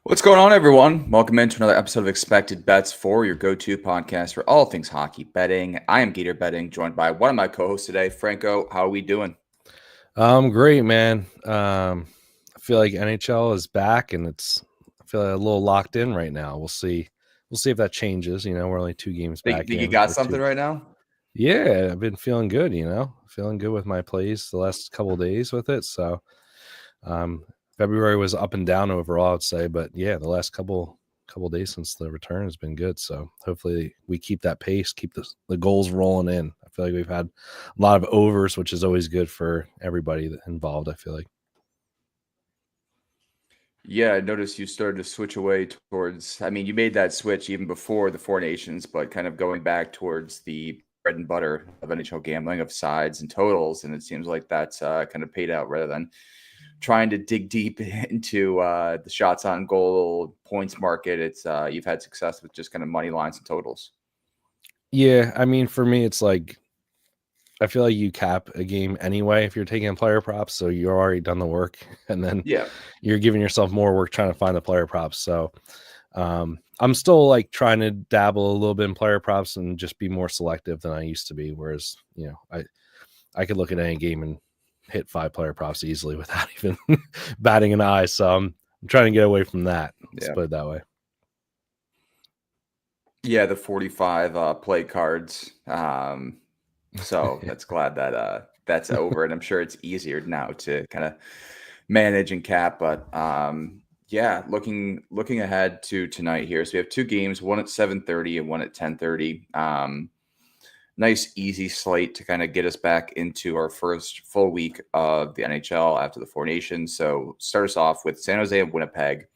What's going on, everyone? Welcome into another episode of Expected Bets for your go-to podcast for all things hockey betting. I am Gator Betting, joined by one of my co-hosts today, Franco. How are we doing? Great, man. I feel like NHL is back, and I feel like a little locked in right now. We'll see. We'll see if that changes. We're only 2 games back Think you in, got or something two. right now? Yeah, I've been feeling good. Feeling good with my plays the last couple of days with it. So, um, February was up and down overall, I'd say, but yeah, the last couple of days since the return has been good. So hopefully we keep that pace, keep the goals rolling in. I feel like we've had a lot of overs, which is always good for everybody involved. I feel like. Yeah, I noticed you started to switch away towards, you made that switch even before the Four Nations, but kind of going back towards the bread and butter of NHL gambling of sides and totals. And it seems like that's kind of paid out rather than trying to dig deep into the shots on goal points market. It's you've had success with just kind of money lines and totals. Yeah, for me, it's like I feel like you cap a game anyway if you're taking player props, so you're already done the work, and then Yeah. you're giving yourself more work trying to find the player props. So I'm still like trying to dabble a little bit in player props and just be more selective than I used to be. Whereas I could look at any game and hit 5 player props easily without even batting an eye. So I'm trying to get away from that. Let's Yeah. put it that way. Yeah, the 45 play cards. So that's glad that that's over, and I'm sure it's easier now to kind of manage and cap. But yeah, looking ahead to tonight here. So we have two games, one at 7:30 and one at 10:30. Nice easy slate to kind of get us back into our first full week of the NHL after the Four Nations. So start us off with San Jose and Winnipeg.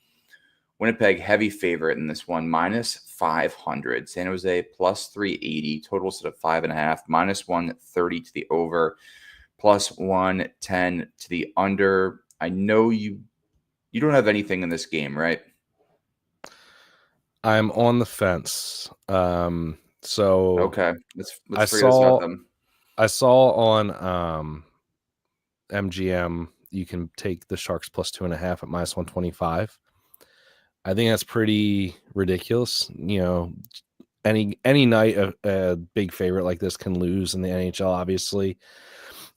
Winnipeg heavy favorite in this one, minus 500. San Jose plus 380. Total set of 5.5. Minus 130 to the over. Plus 110 to the under. I know you don't have anything in this game, right? I'm on the fence. So Okay, let's I figure this out saw then. I saw on MGM you can take the Sharks plus 2.5 at minus 125. I think that's pretty ridiculous. Any night a big favorite like this can lose in the NHL. Obviously,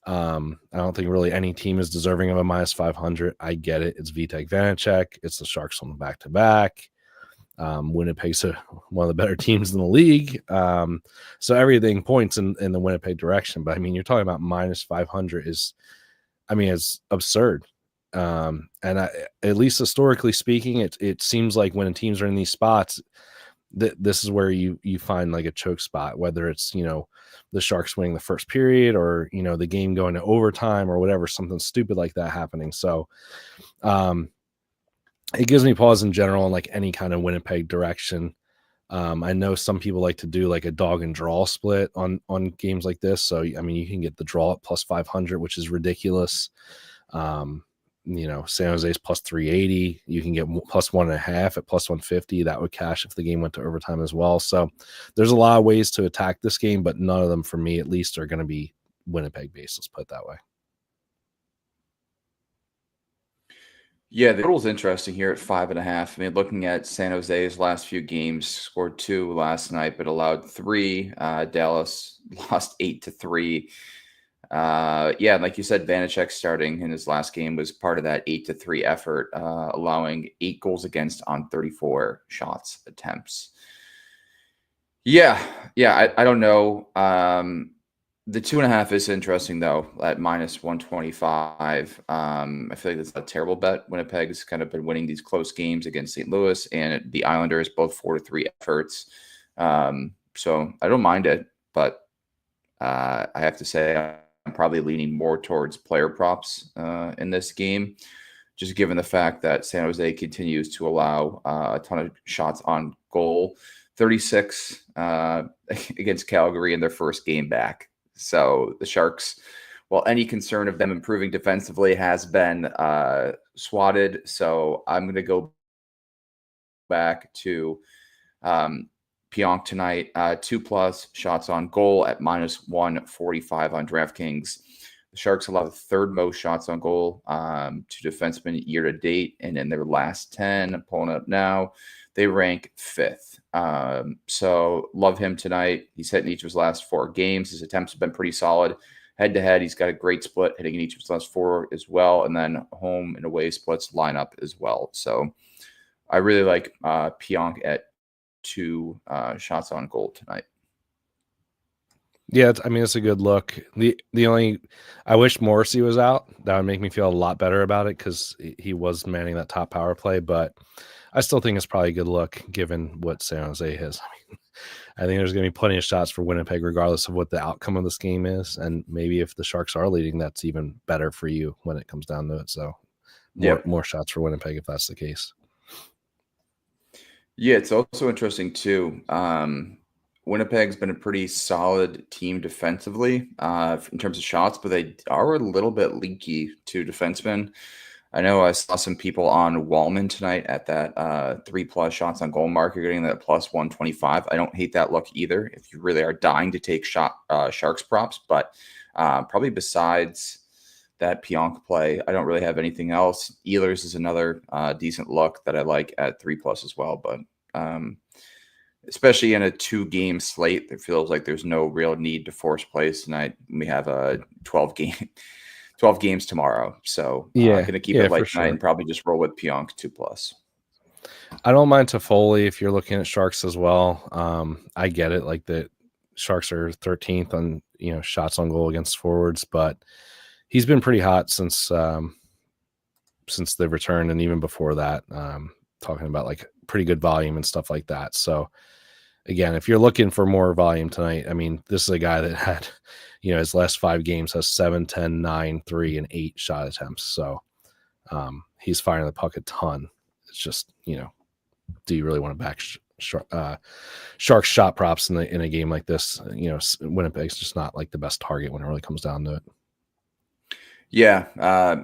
I don't think really any team is deserving of a minus 500. I get it. It's Vitek Vanacek. It's the Sharks on the back to back. Winnipeg's one of the better teams in the league. So everything points in the Winnipeg direction. But you're talking about minus 500 it's absurd. At least historically speaking, it seems like when teams are in these spots, this is where you find like a choke spot, whether it's, the Sharks winning the first period or, the game going to overtime or whatever, something stupid like that happening. So, it gives me pause in general in like any kind of Winnipeg direction. I know some people like to do like a dog and draw split on games like this. So you can get the draw at plus 500, which is ridiculous. San Jose's plus 380. You can get plus 1.5 at plus 150. That would cash if the game went to overtime as well. So there's a lot of ways to attack this game, but none of them for me at least are going to be Winnipeg based. Let's put it that way. Yeah, the total's interesting here at 5.5. Looking at San Jose's last few games, scored 2 last night, but allowed 3. Dallas lost 8-3. Yeah, like you said, Vanacek starting in his last game was part of that 8-3 effort, allowing 8 goals against on 34 shots attempts. Yeah, I don't know. The 2.5 is interesting though at minus 125. I feel like that's a terrible bet. Winnipeg's kind of been winning these close games against St. Louis and the Islanders, both 4-3 efforts. So I don't mind it, but I have to say I'm probably leaning more towards player props in this game, just given the fact that San Jose continues to allow a ton of shots on goal. 36 against Calgary in their first game back. So the Sharks, while any concern of them improving defensively has been swatted, so I'm going to go back to Pionk tonight. 2+ shots on goal at minus 145 on DraftKings. The Sharks allow the third most shots on goal to defensemen year to date. And in their last 10, I'm pulling it up now, they rank fifth. So love him tonight. He's hit in each of his last 4 games. His attempts have been pretty solid. Head to head, he's got a great split, hitting in each of his last 4 as well. And then home and away splits line up as well. So I really like Pionk at 2 shots on goal tonight. Yeah, it's a good look. The only, I wish Morrissey was out. That would make me feel a lot better about it because he was manning that top power play. But I still think it's probably a good look given what San Jose is. I think there's going to be plenty of shots for Winnipeg, regardless of what the outcome of this game is. And maybe if the Sharks are leading, that's even better for you when it comes down to it. So more shots for Winnipeg if that's the case. Yeah, it's also interesting too. Winnipeg's been a pretty solid team defensively in terms of shots, but they are a little bit leaky to defensemen. I know I saw some people on Wallman tonight at that 3+ shots on goal mark. You're getting that plus 125. I don't hate that look either if you really are dying to take Sharks props, but probably besides that Pionk play, I don't really have anything else. Ehlers is another decent look that I like at 3+ as well, but especially in a 2-game slate, it feels like there's no real need to force plays tonight. We have a 12 games tomorrow. So going to keep it light tonight and probably just roll with Pionk 2+. I don't mind Toffoli if you're looking at Sharks as well. I get it. Like the Sharks are 13th on, shots on goal against forwards, but he's been pretty hot since they've returned. And even before that, talking about like pretty good volume and stuff like that. So again, if you're looking for more volume tonight, I mean, this is a guy that had, his last 5 games has 7, 10, 9, 3, and 8 shot attempts. So he's firing the puck a ton. It's just, do you really want to back Sharks shot props in a game like this? Winnipeg's just not like the best target when it really comes down to it. Yeah.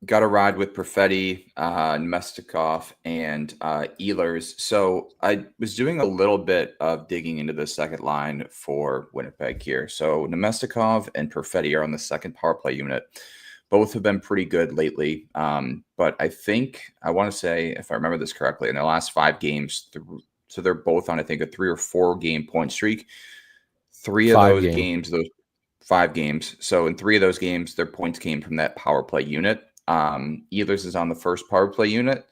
Got to ride with Perfetti, Nemestikov, and Ehlers. So I was doing a little bit of digging into the second line for Winnipeg here. So Nemestikov and Perfetti are on the second power play unit. Both have been pretty good lately. But I think, I want to say, if I remember this correctly, in their last 5 games, so they're both on, I think, a 3 or 4 game point streak. 3 of those games, those 5 games. So in 3 of those games, their points came from that power play unit. Ehlers is on the first power play unit.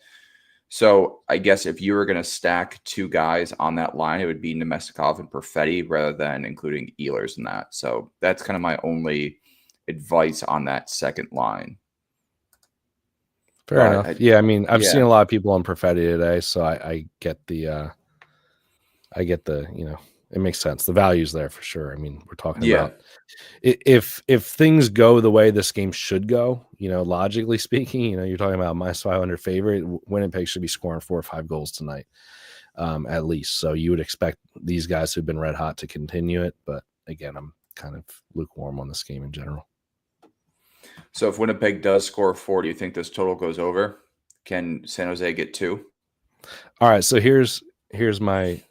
So I guess if you were going to stack 2 guys on that line, it would be Nemestikov and Perfetti rather than including Ehlers in that. So that's kind of my only advice on that second line. Fair enough. I've seen a lot of people on Perfetti today, so I get the it makes sense. The value's there for sure. I mean, we're talking about if things go the way this game should go, logically speaking, you're talking about minus 500 favorite. Winnipeg should be scoring 4 or 5 goals tonight, at least. So you would expect these guys who've been red hot to continue it. But again, I'm kind of lukewarm on this game in general. So if Winnipeg does score 4, do you think this total goes over? Can San Jose get 2? All right. So here's my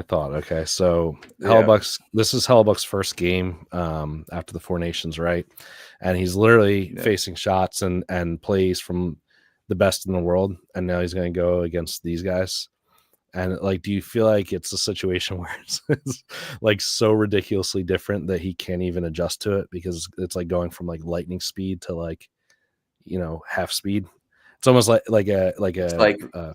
thought. Okay. So Hellebuck's, this is Hellebuck's first game after the 4 Nations, right? And he's literally facing shots and plays from the best in the world. And now he's going to go against these guys. And like, do you feel like it's a situation where it's like so ridiculously different that he can't even adjust to it because it's like going from like lightning speed to like, half speed? It's almost like a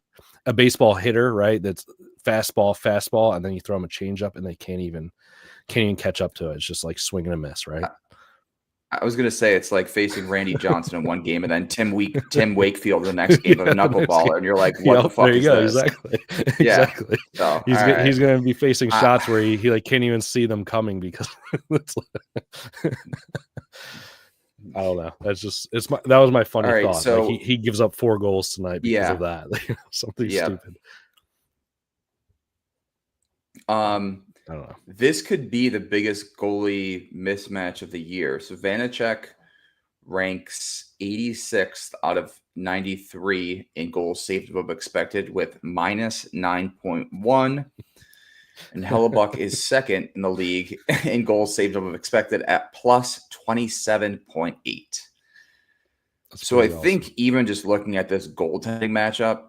baseball hitter, right? That's fastball, and then you throw them a changeup, and they can't even catch up to it. It's just like swing and a miss, right? I was gonna say it's like facing Randy Johnson in one game, and then Tim Wakefield in the next game of a knuckleballer, and you're like, "What the fuck is this?" Exactly. So, he's going to be facing shots where he like can't even see them coming because it's like, I don't know. That was my funny thought. So like he gives up 4 goals tonight because of that. Something stupid. I don't know. This could be the biggest goalie mismatch of the year. So Vanacek ranks 86th out of 93 in goals saved above expected with minus 9.1. And Hellebuck is second in the league in goals saved above expected at plus 27.8. So I think awesome. even just looking at this goaltending matchup,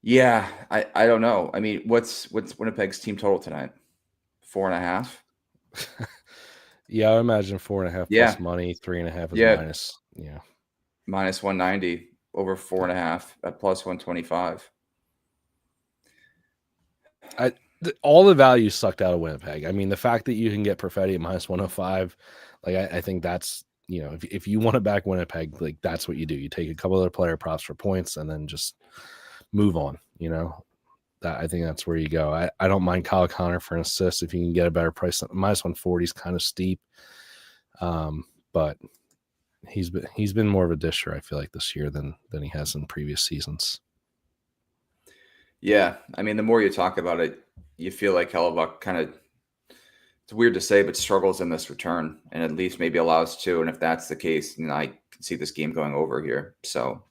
yeah, I don't know. I mean, what's Winnipeg's team total tonight? 4.5. Yeah, I imagine 4.5 Yeah, plus money, 3.5 is yeah, minus. Yeah, minus 190 over 4.5 at plus 125. all the value sucked out of Winnipeg. I mean, the fact that you can get Perfetti at minus 105, like I think that's, if you want to back Winnipeg, like that's what you do. You take a couple other player props for points and then just move on. That I think that's where you go. I don't mind Kyle Connor for an assist if you can get a better price. Minus 140 is kind of steep, but he's been more of a disher, I feel like, this year than he has in previous seasons. Yeah, I mean, the more you talk about it, you feel like Hellebuck kind of, it's weird to say, but struggles in this return and at least maybe allows two. And if that's the case, then I can see this game going over here. So,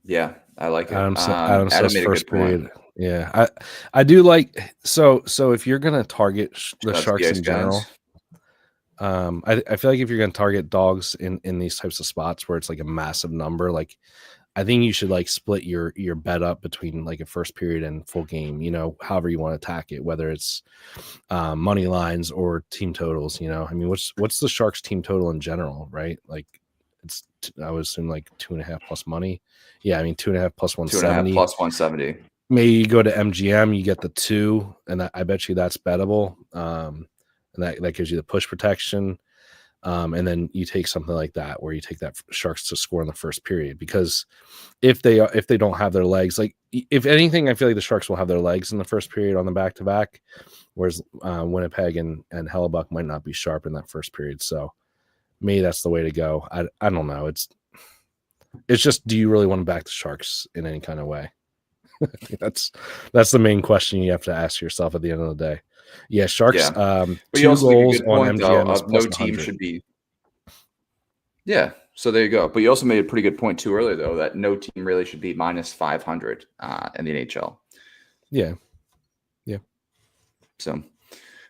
yeah, I like it. Adam Adam says made a first good point. period. Yeah, I do like so if you're gonna target the That's the Sharks ice in guys. general, I feel like if you're gonna target dogs in these types of spots where it's like a massive number, like I think you should like split your bet up between like a first period and full game. However you want to attack it, whether it's money lines or team totals. I mean, what's the Sharks team total in general, right? Like it's I would assume like 2.5 plus money. Yeah, I mean 2.5 plus 2.5 170. plus 170. Maybe you go to MGM, you get the 2, and I bet you that's bettable. And that gives you the push protection. And then you take something like that where you take that Sharks to score in the first period, because if they don't have their legs, like if anything, I feel like the Sharks will have their legs in the first period on the back-to-back, whereas Winnipeg and Hellebuck might not be sharp in that first period. So maybe that's the way to go. I don't know. It's just, do you really want to back the Sharks in any kind of way? I think that's the main question you have to ask yourself at the end of the day. Yeah, Sharks. Yeah. But you 2 also make a goals good on point, though, MGM is of plus no team 100. should be. Yeah. So there you go. But you also made a pretty good point too earlier, though, that no team really should be minus 500 in the NHL. Yeah. So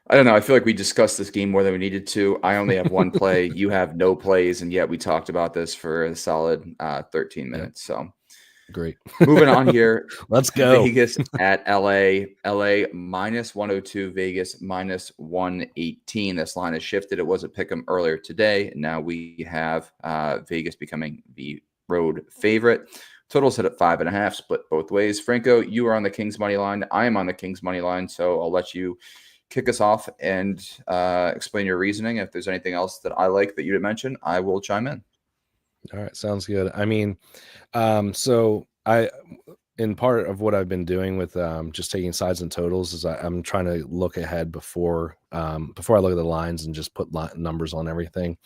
I don't know. I feel like we discussed this game more than we needed to. I only have one play. You have no plays. And yet we talked about this for a solid 13 Yeah. minutes. So Great. moving on here. Let's go. Vegas at LA. LA minus 102. Vegas minus 118. This line has shifted. It was a pick 'em earlier today. Now we have Vegas becoming the road favorite. Total set at 5.5, split both ways. Franco, you are on the Kings money line. I am on the Kings money line. So I'll let you kick us off and explain your reasoning. If there's anything else that I like that you didn't mention, I will chime in. All right, sounds good. I mean, so in part of what I've been doing with just taking sides and totals is I'm trying to look ahead before I look at the lines and just put numbers on everything.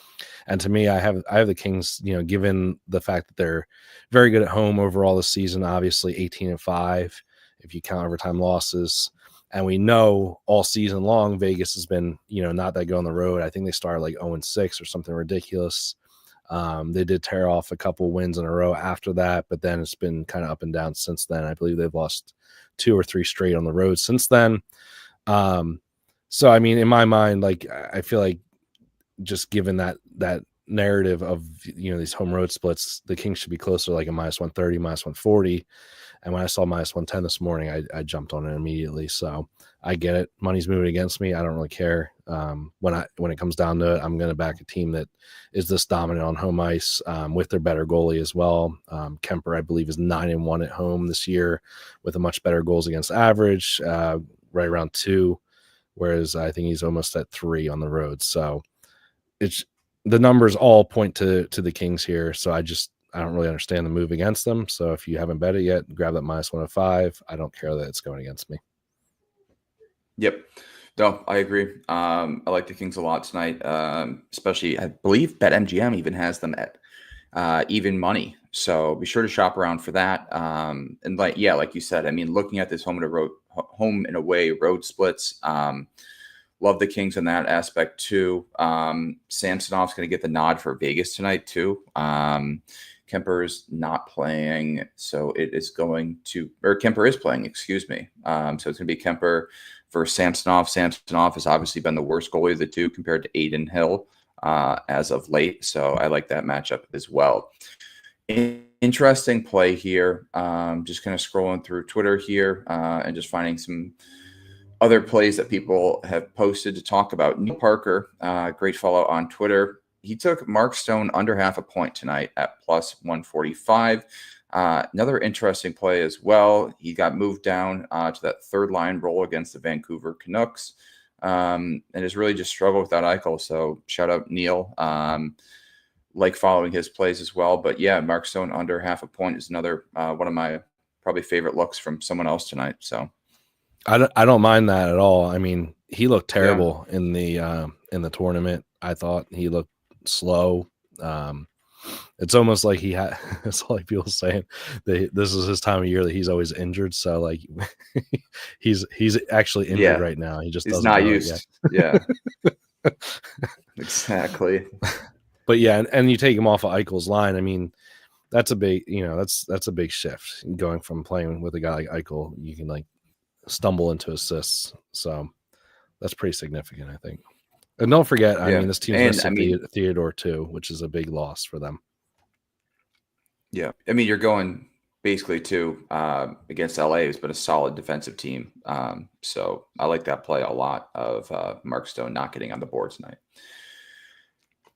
And to me, I have the Kings, given the fact that they're very good at home overall this season, obviously 18-5 if you count overtime losses. And we know all season long Vegas has been, not that good on the road. I think they started like 0-6 or something ridiculous. They did tear off a couple wins in a row after that, but then it's been kind of up and down since then. I believe they've lost 2 or 3 straight on the road since then. So I mean, in my mind, like I feel like just given that narrative of these home road splits, the Kings should be closer to like a minus 130, minus 140. And when I saw minus 110 this morning, I jumped on it immediately. So I get it. Money's moving against me. I don't really care. When it comes down to it, I'm going to back a team that is this dominant on home ice with their better goalie as well. Kemper, I believe, is 9-1 at home this year with a much better goals against average, right around 2, whereas I think he's almost at 3 on the road. So it's the numbers all point to the Kings here. So I don't really understand the move against them. So if you haven't bet it yet, grab that minus 105. I don't care that it's going against me. Yep. No, I agree. I like the Kings a lot tonight, especially I believe BetMGM even has them at even money. So be sure to shop around for that. And like you said, I mean, looking at this home and away road splits, love the Kings in that aspect too. Samsonov's going to get the nod for Vegas tonight too. Kemper's not playing, so it is going to, or Kemper is playing, excuse me. So it's going to be Kemper versus Samsonov. Samsonov has obviously been the worst goalie of the two compared to Aiden Hill as of late, so I like that matchup as well. Interesting play here. Just kind of scrolling through Twitter here and just finding some other plays that people have posted to talk about. Neil Parker, great follow on Twitter. He took Mark Stone under half a point tonight at plus 145. Another interesting play as well. He got moved down to that third line role against the Vancouver Canucks and has really just struggled with that Eichel. So shout out Neil. Like following his plays as well. But yeah, Mark Stone under half a point is another one of my probably favorite looks from someone else tonight. So I don't mind that at all. I mean, he looked terrible in the tournament. I thought he looked slow. It's almost like he had. It's like people saying that this is his time of year that he's always injured. So like he's actually injured right now. He just he's doesn't not know used. Yeah, exactly. But yeah, and you take him off of Eichel's line. I mean, that's a big, that's a big shift going from playing with a guy like Eichel. You can like stumble into assists, so that's pretty significant, I think. And don't forget, I mean, this team's missing Theodore too, which is a big loss for them. Yeah, I mean, you're going basically to against LA, who's been a solid defensive team. So I like that play a lot of Mark Stone not getting on the board tonight.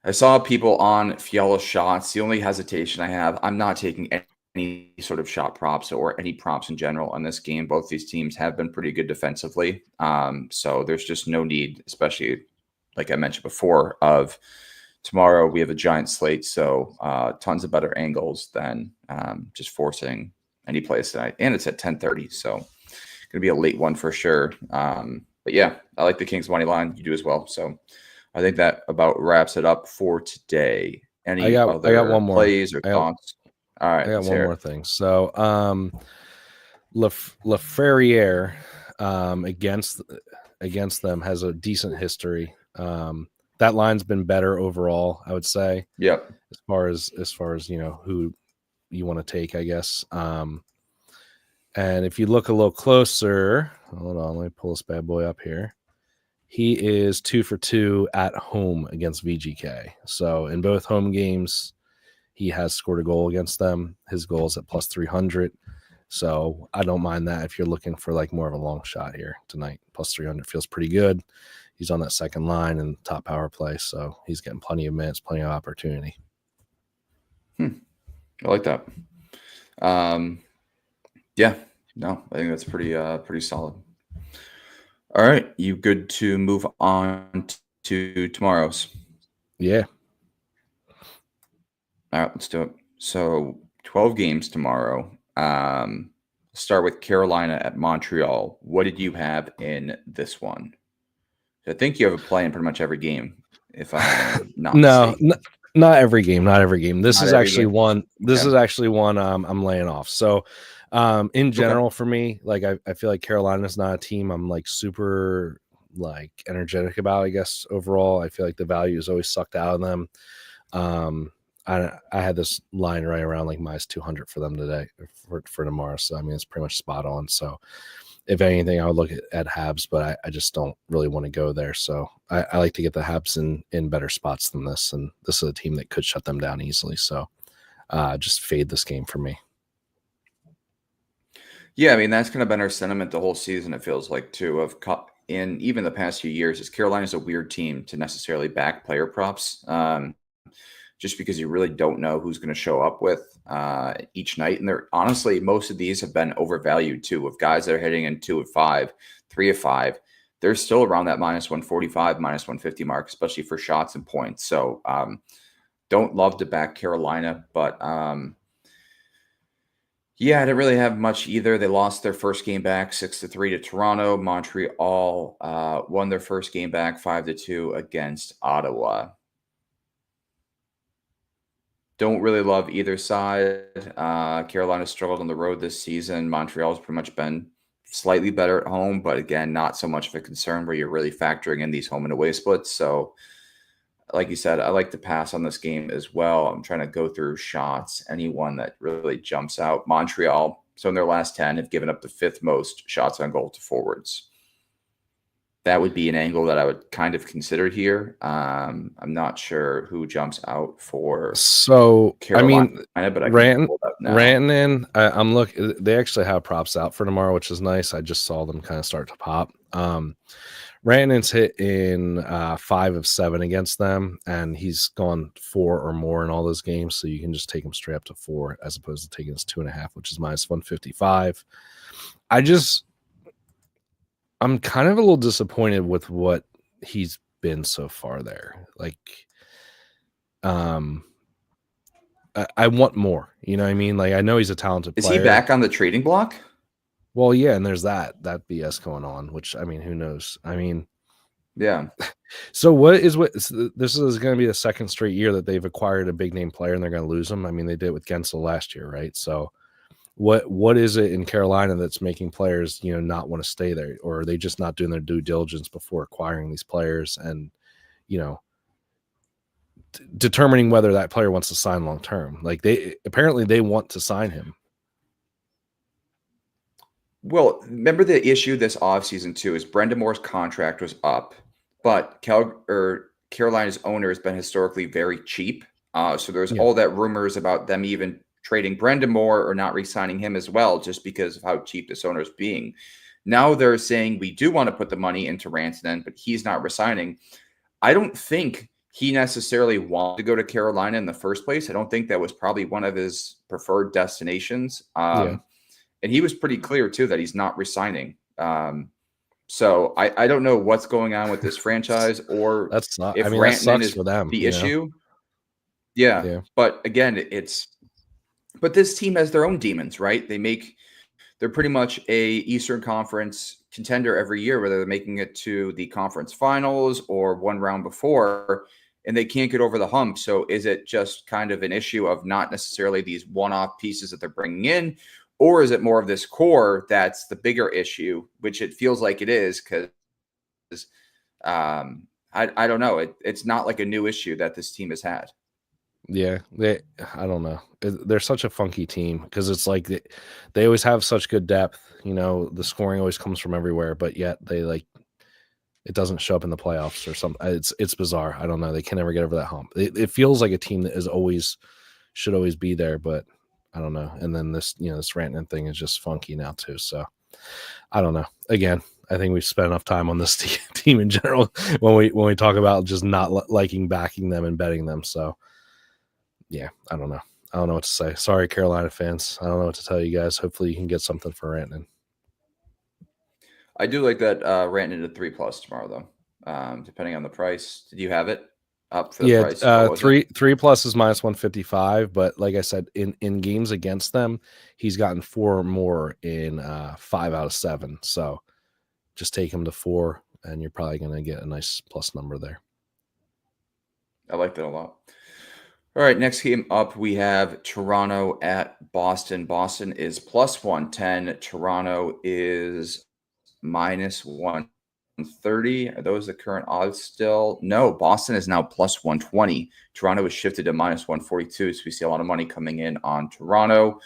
I saw people on Fiala shots. The only hesitation I have, I'm not taking any sort of shot props or any props in general on this game. Both these teams have been pretty good defensively. So there's just no need, especially like I mentioned before, of tomorrow we have a giant slate. So tons of better angles than just forcing any plays tonight. And it's at 10:30. So going to be a late one for sure. But yeah, I like the Kings money line. You do as well. So I think that about wraps it up for today. I got one more plays or thoughts? All right, I got one more thing. So Lafreniere against them has a decent history. That line's been better overall, I would say. Yep. As far as who you want to take, I guess. And if you look a little closer, hold on, let me pull this bad boy up here. He is 2 for 2 at home against VGK. So in both home games, he has scored a goal against them. His goal is at plus 300. So I don't mind that if you're looking for like more of a long shot here tonight. Plus 300 feels pretty good. He's on that second line and top power play. So he's getting plenty of minutes, plenty of opportunity. I like that. Yeah, no, I think that's pretty solid. All right, you good to move on to tomorrow's? Yeah. All right, let's do it. So 12 games tomorrow. Start with Carolina at Montreal. What did you have in this one? I think you have a play in pretty much every game. If I'm not mistaken. Not every game. Not every game. This is actually one. This is actually one I'm laying off. So in general, for me, like I feel like Carolina's not a team I'm like super like energetic about. I guess overall, I feel like the value is always sucked out of them. I had this line right around like minus 200 for them today for tomorrow. So I mean, it's pretty much spot on. So if anything, I would look at Habs, but I just don't really want to go there. So I like to get the Habs in better spots than this. And this is a team that could shut them down easily. So just fade this game for me. Yeah, I mean, that's kind of been our sentiment the whole season, it feels like, too, in even the past few years, is Carolina's a weird team to necessarily back player props, just because you really don't know who's going to show up with each night. And they're honestly, most of these have been overvalued, too, with guys that are hitting in 2 of 5, 3 of 5. They're still around that minus 145, minus 150 mark, especially for shots and points. So don't love to back Carolina, but yeah, I didn't really have much either. They lost their first game back 6-3 to Toronto. Montreal won their first game back 5-2 against Ottawa. Don't really love either side. Carolina struggled on the road this season. Montreal's pretty much been slightly better at home, but again, not so much of a concern where you're really factoring in these home and away splits. So like you said, I like to pass on this game as well. I'm trying to go through shots, anyone that really jumps out. Montreal, so in their last 10, have given up the 5th most shots on goal to forwards. That would be an angle that I would kind of consider here. I'm not sure who jumps out for So Carolina, I mean, but I can pull it up now. Rantanen, I'm looking. They actually have props out for tomorrow, which is nice. I just saw them kind of start to pop. Rantanen's hit in 5 of 7 against them, and he's gone 4 or more in all those games. So you can just take him straight up to 4 as opposed to taking his 2.5, which is minus 155. I'm kind of a little disappointed with what he's been so far there. Like, I want more. You know what I mean? Like, I know he's a talented player. Is he back on the trading block? Well, yeah, and there's that BS going on, which, I mean, who knows? I mean, yeah. So this is going to be the second straight year that they've acquired a big name player and they're going to lose him. I mean, they did it with Gensel last year, right? So what is it in Carolina that's making players, not want to stay there, or are they just not doing their due diligence before acquiring these players and, determining whether that player wants to sign long term? Like, they want to sign him. Well, remember the issue this offseason too is Brendan Moore's contract was up, but Carolina's owner has been historically very cheap. So there's all that rumors about them even trading Brendan Moore or not re-signing him as well, just because of how cheap this owner is being. Now they're saying we do want to put the money into Rantanen, but he's not resigning. I don't think he necessarily wanted to go to Carolina in the first place. I don't think that was probably one of his preferred destinations. And he was pretty clear too that he's not resigning. So I don't know what's going on with this franchise, or that's not. If Rantanen is for them, the issue. Yeah, but again, but this team has their own demons, right? They're pretty much a Eastern Conference contender every year, whether they're making it to the conference finals or one round before, and they can't get over the hump. So is it just kind of an issue of not necessarily these one-off pieces that they're bringing in, or is it more of this core that's the bigger issue, which it feels like it is? Because I don't know. It's not like a new issue that this team has had. Yeah, I don't know. They're such a funky team because it's like they always have such good depth. The scoring always comes from everywhere, but yet it doesn't show up in the playoffs or something. It's bizarre. I don't know. They can never get over that hump. It feels like a team that should always be there, but I don't know. And then this Rantanen thing is just funky now too. So I don't know. Again, I think we've spent enough time on this team in general when we talk about just not liking backing them and betting them. So yeah, I don't know. I don't know what to say. Sorry, Carolina fans. I don't know what to tell you guys. Hopefully you can get something for Rantanen. I do like that Rantanen to 3+ tomorrow, though. Depending on the price. Did you have it up for the price? 3+ is minus 155. But like I said, in games against them, he's gotten 4 or more in 5 out of 7. So just take him to 4, and you're probably going to get a nice plus number there. I like that a lot. All right, next game up, we have Toronto at Boston. Boston is plus 110. Toronto is minus 130. Are those the current odds still? No, Boston is now plus 120. Toronto is shifted to minus 142, so we see a lot of money coming in on Toronto.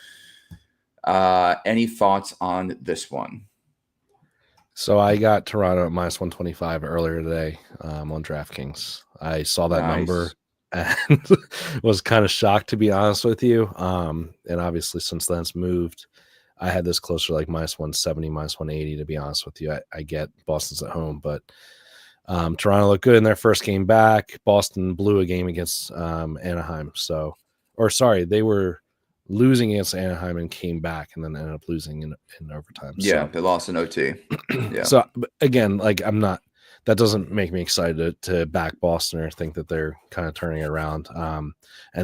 Any thoughts on this one? So I got Toronto at minus 125 earlier today on DraftKings. I saw that number and was kind of shocked, to be honest with you. And obviously since then it's moved. I had this closer like minus 170, minus 180, to be honest with you. I get Boston's at home, but Toronto looked good in their first game back. Boston blew a game against Anaheim. They were losing against Anaheim and came back and then ended up losing in overtime. Yeah, they lost in OT. Yeah. So again, that doesn't make me excited to back Boston or think that they're kind of turning it around. And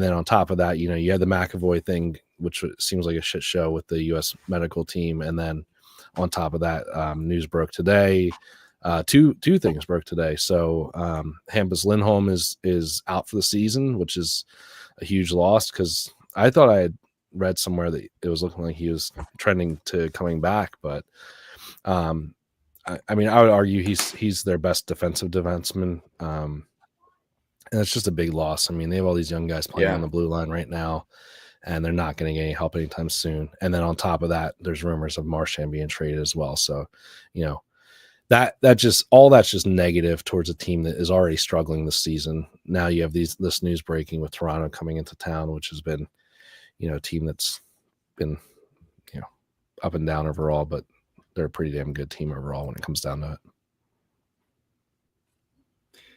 then on top of that, you had the McAvoy thing, which seems like a shit show with the U.S. medical team. And then on top of that, news broke today. Two things broke today. So Hampus Lindholm is out for the season, which is a huge loss because I thought I had read somewhere that it was looking like he was trending to coming back, but I mean, I would argue he's their best defensive defenseman. And it's just a big loss. I mean, they have all these young guys playing on the blue line right now, and they're not going to get any help anytime soon. And then on top of that, there's rumors of Marchand being traded as well. So, that's just negative towards a team that is already struggling this season. Now you have this news breaking with Toronto coming into town, which has been, a team that's been, up and down overall, but they're a pretty damn good team overall when it comes down to it.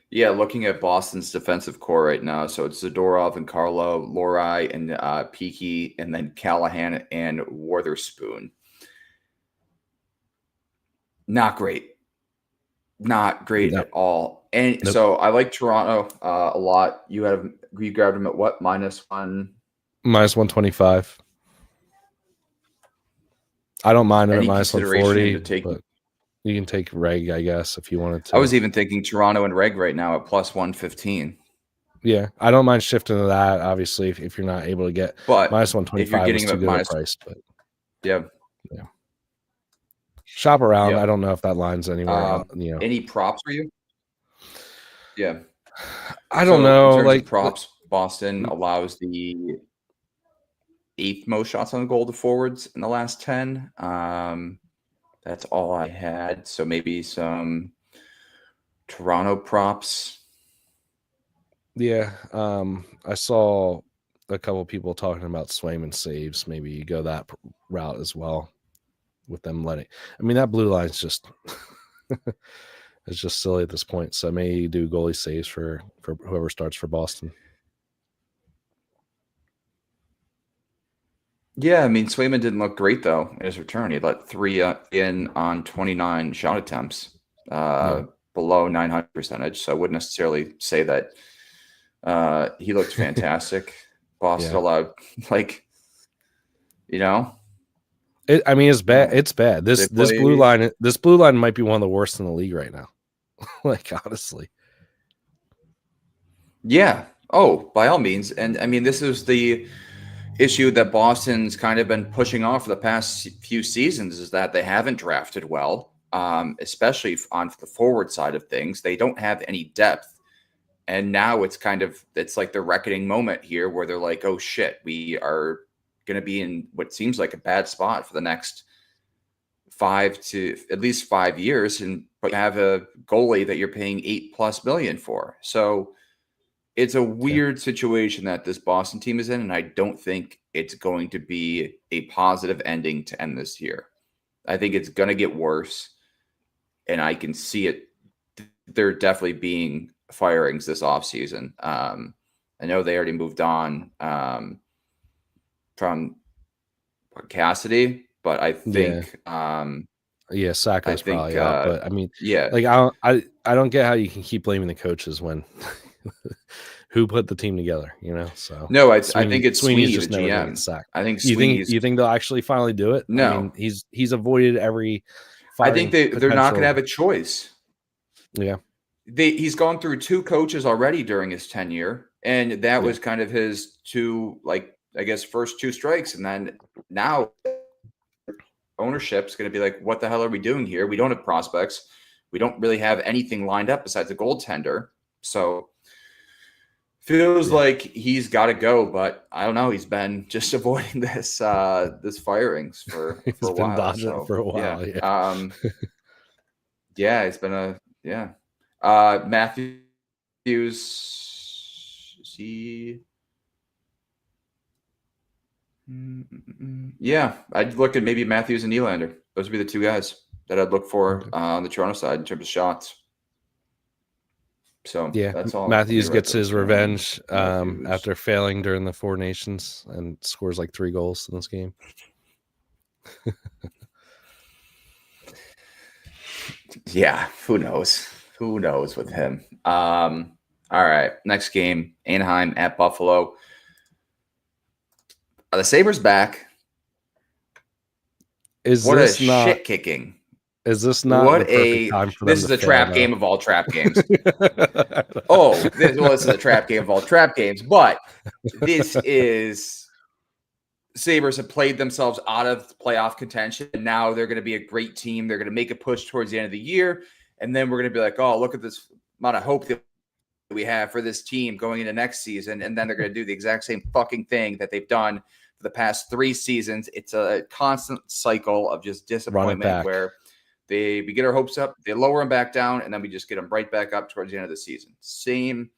Yeah, looking at Boston's defensive core right now, so it's Zadorov and Carlo, Lohrei and Peaky, and then Callahan and Witherspoon. Not great. Not great at all. And so I like Toronto a lot. You grabbed them at what? -1? -125. I don't mind it at -140, but you can take Reg, I guess, if you wanted to. I was even thinking Toronto and Reg right now at +115. Yeah, I don't mind shifting to that, obviously, if you're not able to get. But -125 is too good a price. But yeah. Shop around. I don't know if that line's anywhere. Any props for you? Yeah. I don't know. In terms of props, Boston allows the 8th most shots on goal to forwards in the last 10. That's all I had. So maybe some Toronto props. Yeah. I saw a couple of people talking about Swayman saves. Maybe you go that route as well with them letting. I mean, that blue line's just it's just silly at this point. So maybe do goalie saves for whoever starts for Boston. Yeah, I mean, Swayman didn't look great, though, in his return. He let 3 in on 29 shot attempts, below 900 percentage. So I wouldn't necessarily say that he looked fantastic. Boston allowed, it's bad. It's bad. This blue line might be one of the worst in the league right now. Honestly. Yeah. Oh, by all means. And I mean, this is the issue that Boston's kind of been pushing off for the past few seasons, is that they haven't drafted well, especially on the forward side of things. They don't have any depth. And now it's like the reckoning moment here where they're like, oh shit, we are going to be in what seems like a bad spot for the next 5 to at least 5 years. But you have a goalie that you're paying $8+ million for. So it's a weird situation that this Boston team is in, and I don't think it's going to be a positive ending to end this year. I think it's going to get worse, and I can see it. There definitely being firings this offseason. I know they already moved on from Cassidy, but I think Sacco's probably out. But I mean, I don't get how you can keep blaming the coaches when who put the team together, So no, I think it's Sweeney's just the never GM. Sacked. I think you think they'll actually finally do it? No, I mean, he's avoided every. I think they're not going to have a choice. Yeah, he's gone through 2 coaches already during his tenure, and that was kind of his 2, first 2 strikes, and then now ownership's going to be like, what the hell are we doing here? We don't have prospects. We don't really have anything lined up besides a goaltender. So feels like he's got to go, but I don't know. He's been just avoiding this firings for a while. Been dodging for a while. Yeah. It's been Matthews. Yeah, I'd look at maybe Matthews and Nylander. Those would be the 2 guys that I'd look for on the Toronto side in terms of shots. So that's all. Matthews gets his revenge after failing during the 4 Nations and scores 3 goals in this game. Yeah, who knows? Who knows with him? All right, next game, Anaheim at Buffalo. Are the Sabres back? Shit kicking. Is this not the perfect time for them? This is a trap game of all trap games. This is a trap game of all trap games, but this is Sabres have played themselves out of playoff contention, and now they're going to be a great team. They're going to make a push towards the end of the year, and then we're going to be like, oh, look at this amount of hope that we have for this team going into next season, and then they're going to do the exact same fucking thing that they've done for the past 3 seasons. It's a constant cycle of just disappointment where we get our hopes up, they lower them back down, and then we just get them right back up towards the end of the season. Same.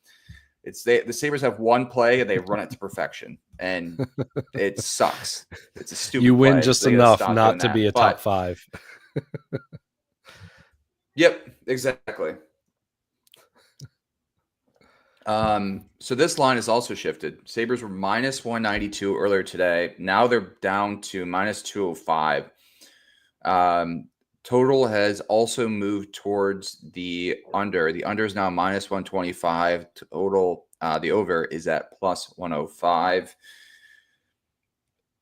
The Sabres have one play and they run it to perfection, and it sucks. It's a stupid. You win play. just enough not to be a top 5. Yep, exactly. So this line is also shifted. Sabres were minus 192 earlier today. Now they're down to minus 205. Total has also moved towards the under. The under is now minus 125. Total, the over is at plus 105.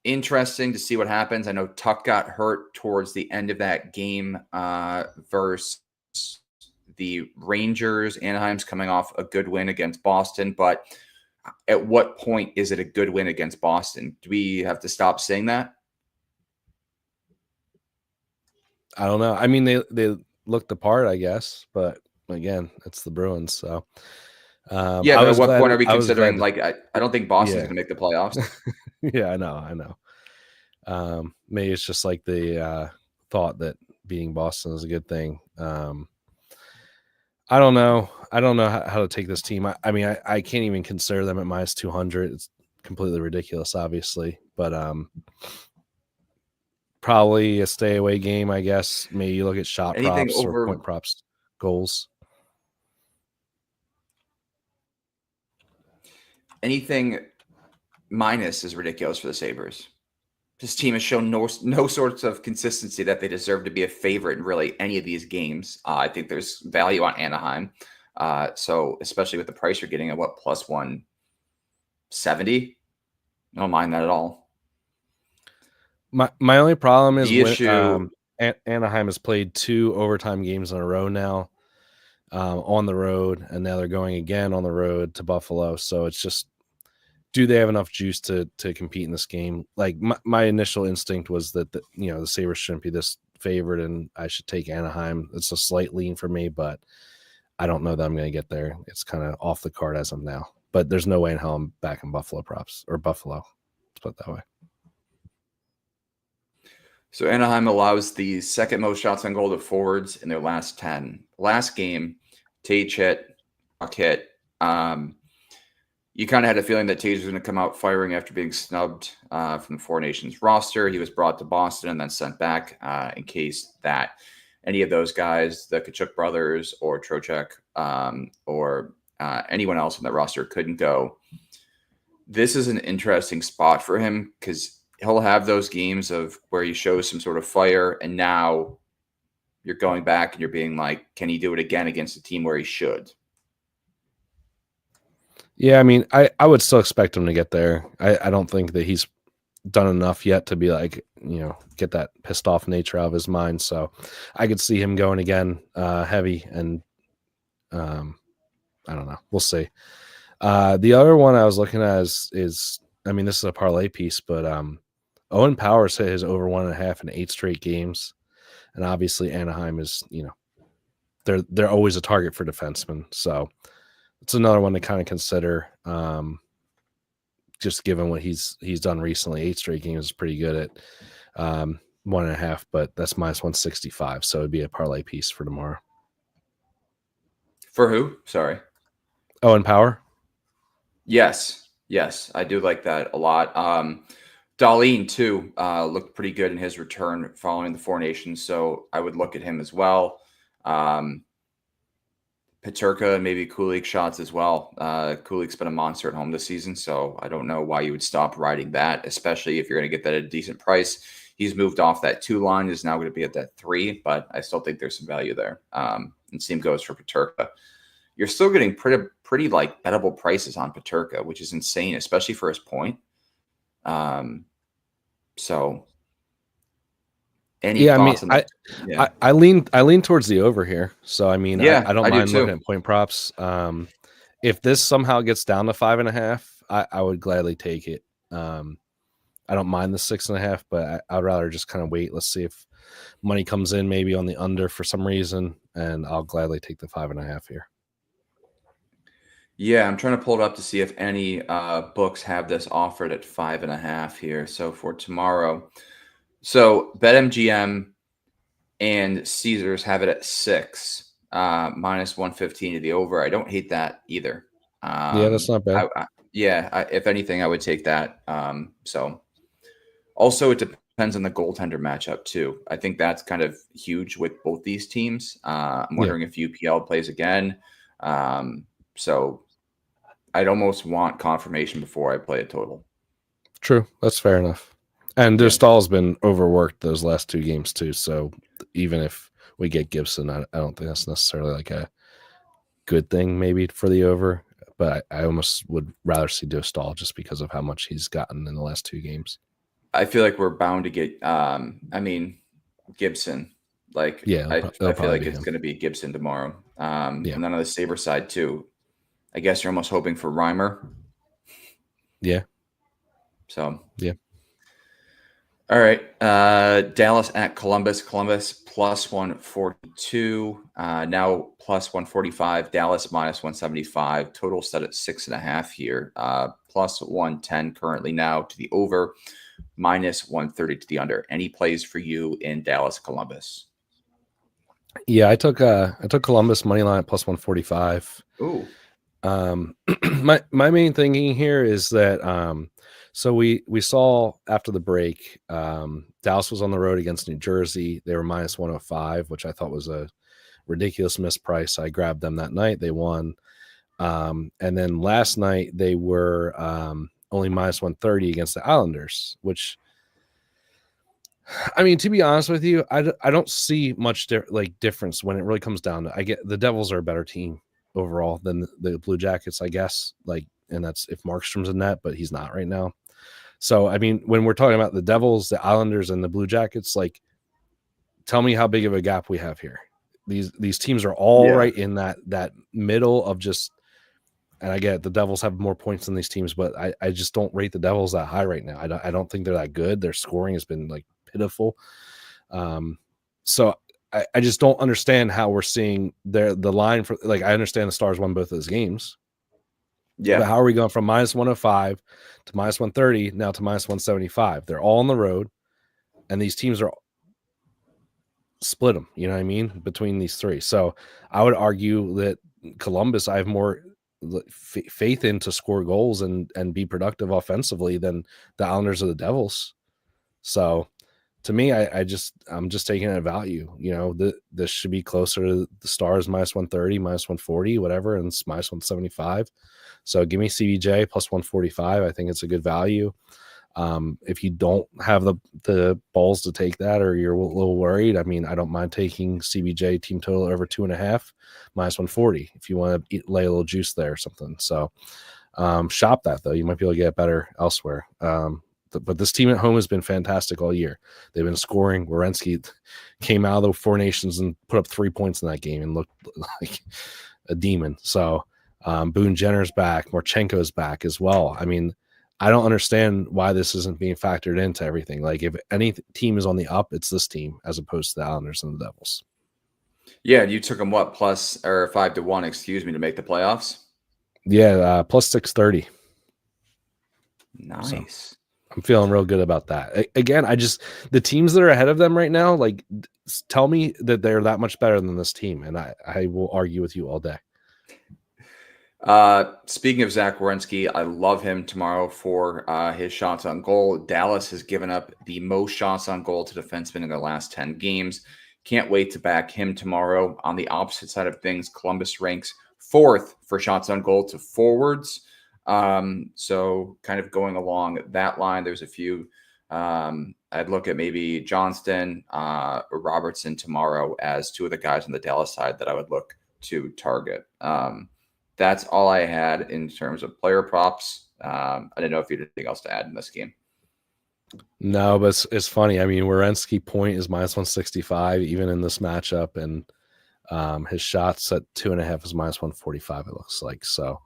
Interesting to see what happens. I know Tuck got hurt towards the end of that game versus the Rangers. Anaheim's coming off a good win against Boston, but at what point is it a good win against Boston? Do we have to stop saying that? I don't know. I mean, they looked the part, I guess, but again, it's the Bruins. So yeah, but at what point are we considering? Like, I don't think Boston's going to make the playoffs. Yeah, I know. Maybe it's just like the thought that beating Boston is a good thing. I don't know. I don't know how to take this team. I mean, I can't even consider them at minus 200. It's completely ridiculous, obviously, but probably a stay away game, I guess. Maybe you look at shot props or point props, goals. Anything minus is ridiculous for the Sabres. This team has shown no sorts of consistency that they deserve to be a favorite in really any of these games. I think there's value on Anaheim. So especially with the price you're getting at plus 170, I don't mind that at all. My only problem is Anaheim has played 2 overtime games in a row now on the road, and now they're going again on the road to Buffalo. So it's just, do they have enough juice to compete in this game? Like my initial instinct was that the Sabres shouldn't be this favored, and I should take Anaheim. It's a slight lean for me, but I don't know that I'm going to get there. It's kind of off the card as of now. But there's no way in hell I'm back in Buffalo props or Buffalo. Let's put it that way. So Anaheim allows the second most shots on goal to forwards in their last 10. Last game, Tage hit, Puck hit. You kind of had a feeling that Tage was going to come out firing after being snubbed from the Four Nations roster. He was brought to Boston and then sent back in case that any of those guys, the Tkachuk brothers or Trocheck or anyone else on that roster couldn't go. This is an interesting spot for him because he'll have those games of where he shows some sort of fire, and now you're going back and you're being like, can he do it again against a team where he should? Yeah, I mean, I would still expect him to get there. I don't think that he's done enough yet to be like, get that pissed off nature out of his mind. So I could see him going again heavy, and I don't know. We'll see. The other one I was looking at is I mean, this is a parlay piece, but Owen Powers hit his over 1.5 in 8 straight games. And obviously Anaheim is, they're always a target for defensemen. So it's another one to kind of consider. Just given what he's done recently, 8 straight games is pretty good at 1.5, but that's minus 165. So it'd be a parlay piece for tomorrow. For who? Sorry. Owen Power. Yes, I do like that a lot. Dahlin too looked pretty good in his return following the Four Nations, so I would look at him as well. Peterka, maybe Kulich shots as well. Kulich's been a monster at home this season, so I don't know why you would stop riding that, especially if you're going to get that at a decent price. He's moved off that 2 line, is now going to be at that 3, but I still think there's some value there. And same goes for Peterka. You're still getting pretty like bettable prices on Peterka, which is insane, especially for his point. So any thoughts on that? I lean towards the over here. So I mean, I don't mind looking at point props. If this somehow gets down to 5.5, I would gladly take it. I don't mind the 6.5, but I'd rather just kind of wait. Let's see if money comes in maybe on the under for some reason, and I'll gladly take the 5.5 here. Yeah, I'm trying to pull it up to see if any books have this offered at 5.5 here. So for tomorrow, so BetMGM and Caesars have it at 6, minus 115 to the over. I don't hate that either. Yeah, that's not bad. If anything, I would take that. So also, it depends on the goaltender matchup too. I think that's kind of huge with both these teams. I'm Yeah, wondering if UPL plays again. So I'd almost want confirmation before I play a total. true. That's fair enough. And their Yeah. stall's been overworked those last 2 games too. So even if we get Gibson, I don't think that's necessarily like a good thing maybe for the over. But I almost would rather see Dostal just because of how much he's gotten in the last 2 games. I feel like we're bound to get, Gibson. Like, Yeah, I it'll feel probably like be it's him. going to be Gibson tomorrow. Yeah, And then on the Sabre side too, I guess you're almost hoping for Reimer. yeah, So yeah. all right. Dallas at Columbus. Columbus plus 142. Now plus 145. Dallas minus 175. Total set at 6.5 here. Plus 110 currently now to the over. Minus 130 to the under. Any plays for you in Dallas, Columbus? Yeah, I took Columbus money line at plus 145. Ooh. My main thinking here is that so we saw after the break, Dallas was on the road against New Jersey. They were minus 105, which I thought was a ridiculous misprice. I grabbed them that night. They won. And then last night they were only minus 130 against the Islanders, which, I mean, to be honest with you, I don't see much difference when it really comes down to. I get the Devils are a better team overall than the Blue Jackets, I guess. And that's if Markstrom's in net, but he's not right now. So, I mean, when we're talking about the Devils, the Islanders, and the Blue Jackets, like, tell me how big of a gap we have here. These teams are all Yeah. right in that middle of just. And I get it, the Devils have more points than these teams, but I just don't rate the Devils that high right now. I don't think they're that good. Their scoring has been like pitiful. So I just don't understand how we're seeing the line for, like, I understand the Stars won both of those games, but Yeah. how are we going from minus 105 to minus 130 now to minus 175? They're all on the road, and these teams are split them. You know what I mean, between these three. So I would argue that Columbus, I have more faith in to score goals and be productive offensively than the Islanders or the Devils. So to me, I'm just taking it at value. You know, this should be closer to the Stars minus 130, minus 140, whatever, and it's minus 175. So give me CBJ plus 145. I think it's a good value. If you don't have the balls to take that, or you're a little worried, I mean, I don't mind taking CBJ team total over 2.5 minus 140 if you want to lay a little juice there or something. So shop that though. You might be able to get better elsewhere. But this team at home has been fantastic all year. They've been scoring. Werenski came out of the Four Nations and put up 3 points in that game and looked like a demon. So Boone Jenner's back. Marchenko's back as well. I mean, I don't understand why this isn't being factored into everything. Like, if any team is on the up, it's this team as opposed to the Islanders and the Devils. Yeah. You took them what, plus or 5-1, excuse me, to make the playoffs? Yeah, plus 630. Nice. So I'm feeling real good about that. Again, the teams that are ahead of them right now, like, tell me that they're that much better than this team, and I will argue with you all day. Speaking of Zach Werenski, I love him tomorrow for his shots on goal. Dallas has given up the most shots on goal to defensemen in the last 10 games. Can't wait to back him tomorrow. On the opposite side of things, Columbus ranks 4th for shots on goal to forwards. So kind of going along that line, there's a few. I'd look at maybe Johnston or Robertson tomorrow as two of the guys on the Dallas side that I would look to target. That's all I had in terms of player props. I didn't know if you had anything else to add in this game. No, but it's funny. I mean, Werenski point is minus 165 even in this matchup, and his shots at 2.5 is minus 145. It looks like. So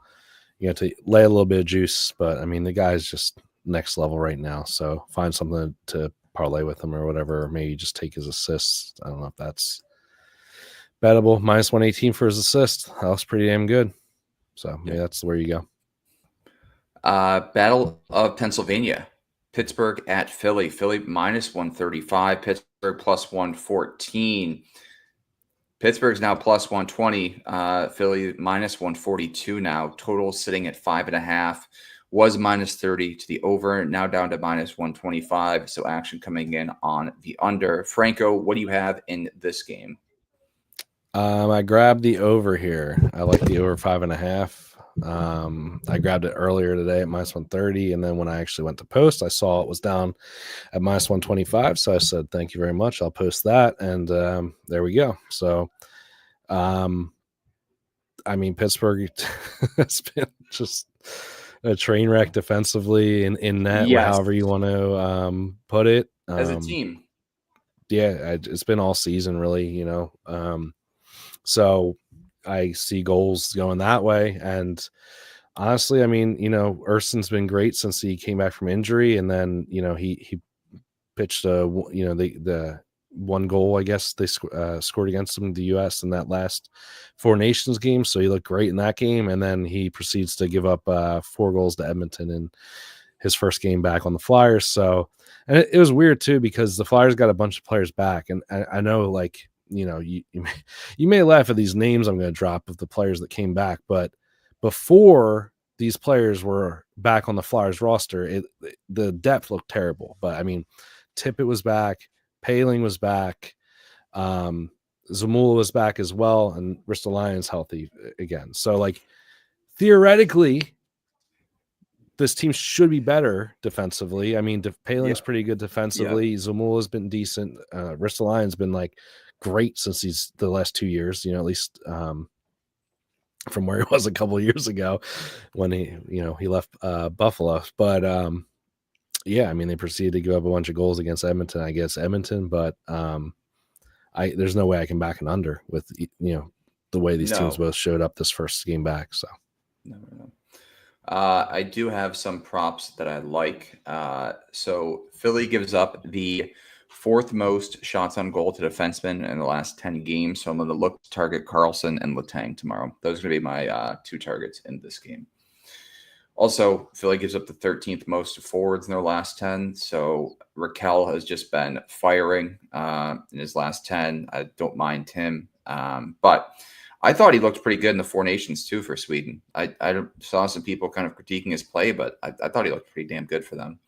you have to lay a little bit of juice, but I mean, the guy's just next level right now. So find something to parlay with him or whatever. Or maybe just take his assists. I don't know if that's bettable. Minus 118 for his assist. That was pretty damn good. So maybe that's where you go. Battle of Pennsylvania. Pittsburgh at Philly. Philly minus 135. Pittsburgh plus 114. Pittsburgh's now plus 120. Philly minus 142 now. Total sitting at 5.5. Was minus 30 to the over. Now down to minus 125. So action coming in on the under. Franco, what do you have in this game? I grabbed the over here. I like the over 5.5. I grabbed it earlier today at minus 130, and then when I actually went to post, I saw it was down at minus 125. So I said, "Thank you very much. I'll post that," and there we go. So, I mean, Pittsburgh has been just a train wreck defensively in net, Yes. however you want to put it. As a team. Yeah, it's been all season, really. So I see goals going that way. And honestly, I mean, Erson's been great since he came back from injury. And then, he pitched the one goal, I guess they scored against them, the U.S. in that last Four Nations game. So he looked great in that game. And then he proceeds to give up 4 goals to Edmonton in his first game back on the Flyers. So, and it was weird too, because the Flyers got a bunch of players back. And I know, like, you may laugh at these names I'm going to drop of the players that came back, but before these players were back on the Flyers roster, the depth looked terrible. But I mean, Tippett was back, Paling was back, Zamula was back as well, and Ristolainen's healthy again. So, like, theoretically, this team should be better defensively. I mean, Paling's pretty good defensively. Yeah. Zamula's been decent. Ristolainen's been like great since he's the last 2 years, at least from where he was a couple of years ago when he left Buffalo. But yeah, I mean, they proceeded to give up a bunch of goals against Edmonton, I guess Edmonton, but there's no way I can back an under with, the way these teams both showed up this first game back. So no. I do have some props that I like. So Philly gives up the 4th most shots on goal to defensemen in the last 10 games. So I'm going to look to target Carlson and Letang tomorrow. Those are going to be my 2 targets in this game. Also, Philly gives up the 13th most to forwards in their last 10. So Raquel has just been firing in his last 10. I don't mind him. But I thought he looked pretty good in the Four Nations too for Sweden. I saw some people kind of critiquing his play, but I thought he looked pretty damn good for them.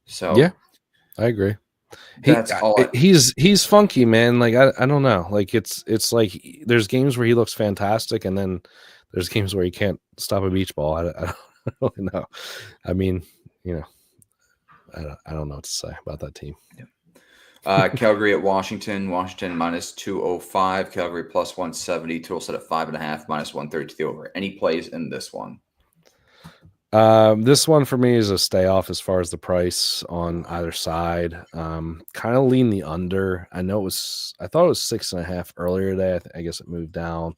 So yeah, I agree. He's funky, man. Like I don't know. Like it's like there's games where he looks fantastic, and then there's games where he can't stop a beach ball. I don't really know. I mean, I don't know what to say about that team. Yeah. Calgary at Washington. Washington minus 205. Calgary plus 170. Total set at 5.5. Minus 130 to the over. Any plays in this one? This one for me is a stay off as far as the price on either side. Kind of lean the under. I thought it was 6.5 earlier today. I guess it moved down.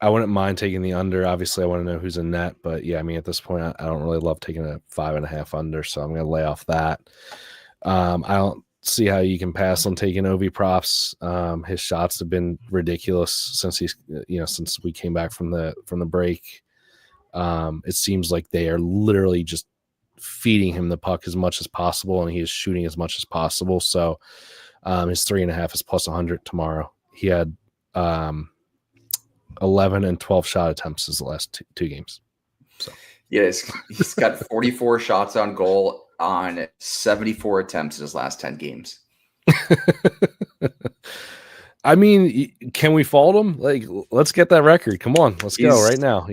I wouldn't mind taking the under. Obviously, I want to know who's in net, but yeah, I mean, at this point, I don't really love taking a 5.5 under, so I'm going to lay off that. I don't see how you can pass on taking Ovi props. His shots have been ridiculous since since we came back from the break. It seems like they are literally just feeding him the puck as much as possible, and he is shooting as much as possible. So his 3.5 is plus 100 tomorrow. He had 11 and 12 shot attempts his last two games. So yeah, he's got 44 shots on goal on 74 attempts in his last 10 games. I mean, can we fault him? Like, let's get that record. Come on, let's go right now.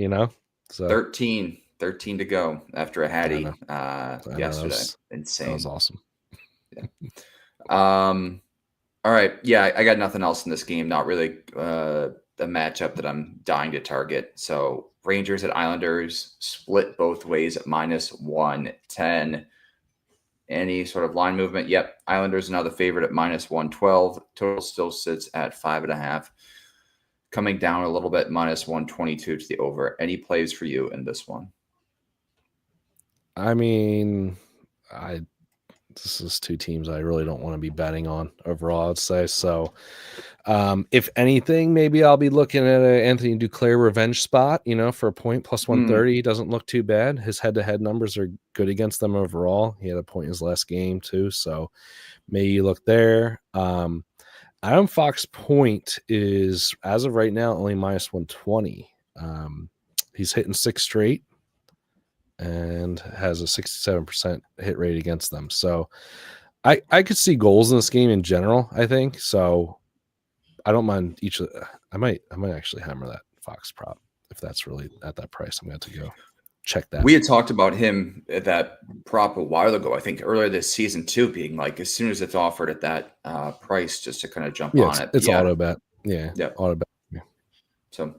So 13 to go after a Hattie yesterday. Insane. That was awesome. Yeah. All right. Yeah, I got nothing else in this game. Not really a matchup that I'm dying to target. So Rangers at Islanders split both ways at minus 110. Any sort of line movement? Yep. Islanders now the favorite at minus 112. Total still sits at 5.5. Coming down a little bit, minus 122 to the over. Any plays for you in this one? I mean, this is two teams I really don't want to be betting on overall, I'd say. So if anything, maybe I'll be looking at an Anthony Duclair revenge spot, for a point plus 130. He doesn't look too bad. His head-to-head numbers are good against them overall. He had a point in his last game too. So maybe you look there. Adam Fox point is, as of right now, only minus 120. He's hitting 6 straight and has a 67% hit rate against them. So I could see goals in this game in general, I think. So I don't mind each of I might actually hammer that Fox prop if that's really at that price. I'm going to go check that. We had talked about him at that prop a while ago, I think earlier this season too, being like as soon as it's offered at that price, just to kind of jump on it. It's auto bet. Yeah. Auto bet. Yeah. So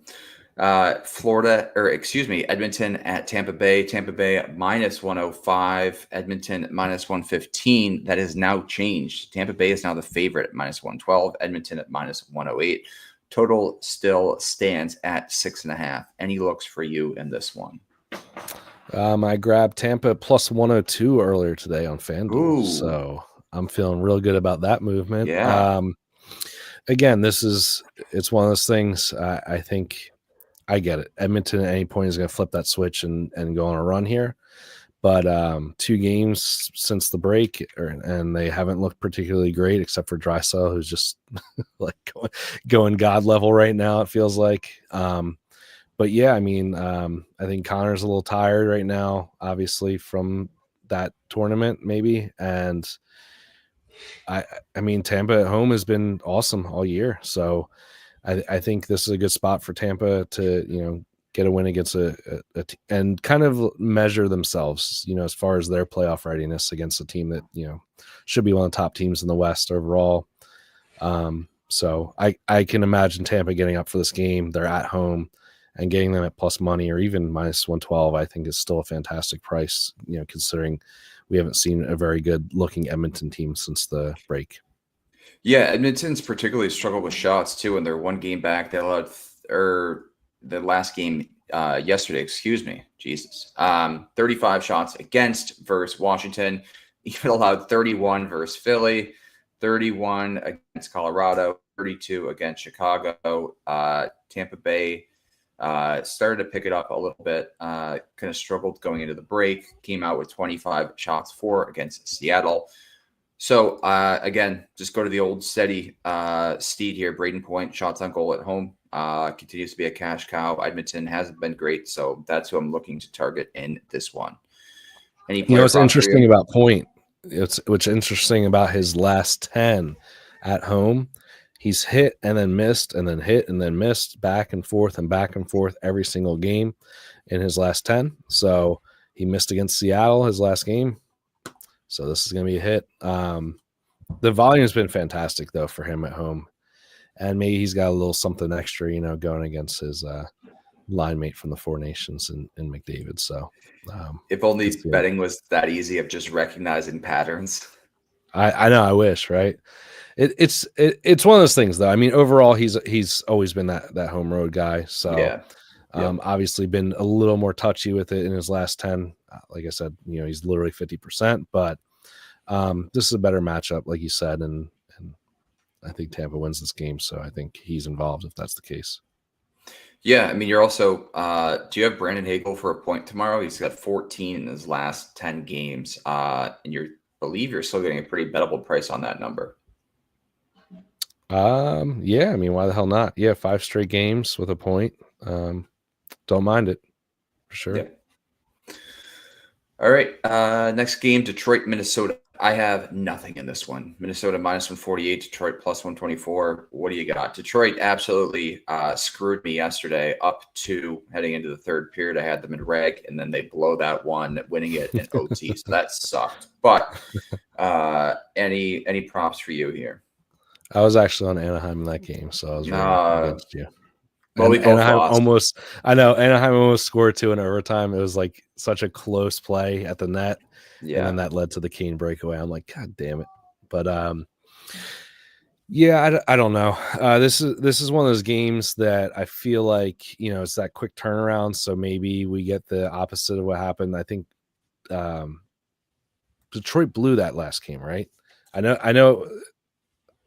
Edmonton at Tampa Bay. Tampa Bay minus 105, Edmonton minus 115. That has now changed. Tampa Bay is now the favorite at minus 112, Edmonton at minus 108. Total still stands at 6.5. Any looks for you in this one? I grabbed Tampa plus 102 earlier today on FanDuel. So I'm feeling real good about that movement. Yeah. Again, it's one of those things. I think I get it. Edmonton at any point is going to flip that switch and go on a run here. But 2 games since the break, and they haven't looked particularly great, except for Draisaitl, who's just like going God level right now, it feels like. But yeah, I mean, I think Connor's a little tired right now, obviously, from that tournament, maybe. And I mean, Tampa at home has been awesome all year. So I think this is a good spot for Tampa to, get a win against and kind of measure themselves, as far as their playoff readiness against a team that, should be one of the top teams in the West overall. So I can imagine Tampa getting up for this game. They're at home, and getting them at plus money or even minus 112, I think is still a fantastic price, considering we haven't seen a very good looking Edmonton team since the break. Yeah, Edmonton's particularly struggled with shots too, and they're 1 game back. They allowed the last game yesterday, 35 shots against versus Washington. Even allowed 31 versus Philly, 31 against Colorado, 32 against Chicago. Tampa Bay started to pick it up a little bit, kind of struggled going into the break, came out with 25 shots for against Seattle. So, again, just go to the old steady steed here. Braden Point, shots on goal at home, continues to be a cash cow. Edmonton hasn't been great, so that's who I'm looking to target in this one. What's interesting about Point, what's interesting about his last 10 at home, he's hit and then missed and then hit and then missed, back and forth every single game in his last 10. So he missed against Seattle his last game. So this is going to be a hit. The volume has been fantastic, though, for him at home. And maybe he's got a little something extra, going against his line mate from the Four Nations in McDavid. So if only betting was that easy of just recognizing patterns. I know. I wish, right? It's one of those things, though. I mean, overall, he's always been that home road guy. So yeah. Obviously been a little more touchy with it in his last 10. Like I said, he's literally 50%, but this is a better matchup, like you said, and I think Tampa wins this game, so I think he's involved if that's the case. Yeah, I mean, you're also do you have Brandon Hagel for a point tomorrow? He's got 14 in his last 10 games, and believe you're still getting a pretty bettable price on that number. Yeah, I mean, why the hell not? Yeah, 5 straight games with a point. Don't mind it for sure. Yeah. All right. Next game, Detroit, Minnesota. I have nothing in this one. Minnesota minus 148, Detroit plus 124. What do you got? Detroit absolutely screwed me yesterday up to heading into the third period. I had them in reg, and then they blow that one, winning it in OT. So that sucked. But any props for you here? I was actually on Anaheim in that game, so I was really against you. Well, we both lost. Anaheim almost scored 2 in overtime. It was like such a close play at the net. Yeah. And then that led to the Kane breakaway. I'm like, God damn it. But yeah, I don't know. This is one of those games that I feel like, it's that quick turnaround. So maybe we get the opposite of what happened. I think Detroit blew that last game, right? I know.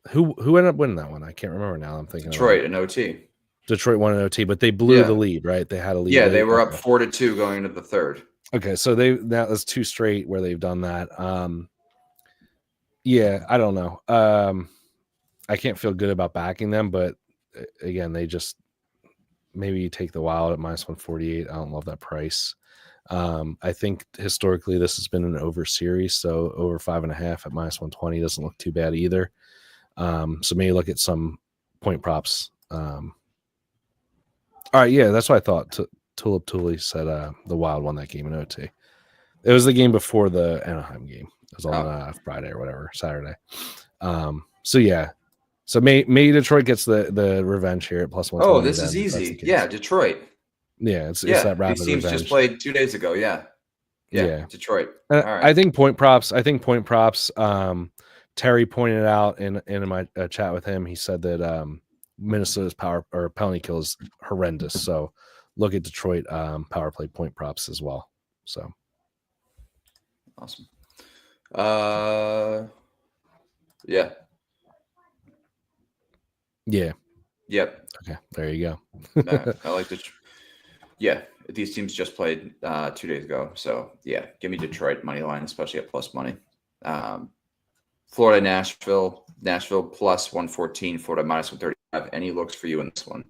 Who ended up winning that one? I can't remember now. I'm thinking Detroit about in OT. Detroit won in OT, but they blew the Yeah. lead, right? They had a lead. Yeah, they late. were up Okay. 4-2 going into the third. Okay, so that was 2 straight where they've done that. Yeah, I don't know. I can't feel good about backing them, but again, they just maybe you take the Wild at -148. I don't love that price. I think historically this has been an over series, so over 5.5 at -120 doesn't look too bad either. So maybe look at some point props. All right, yeah, that's what I thought. Tulip Tooley said the Wild won that game in OT. It was the game before the Anaheim game. It was on Friday or whatever, Saturday. So yeah. So maybe Detroit gets the revenge here at +120. Oh, this is easy. Yeah, Detroit. Yeah, it's that rapid these teams revenge. just played 2 days ago. Yeah, Detroit. All right. I think point props. Terry pointed out in my chat with him. He said that Minnesota's power or penalty kill is horrendous. So look at Detroit power play point props as well. So awesome. Yeah. Yeah. Yep. Okay. There you go. I like the. Yeah, these teams just played 2 days ago. So yeah, give me Detroit money line, especially at plus money. Florida, Nashville +114, Florida -135. Any looks for you in this one?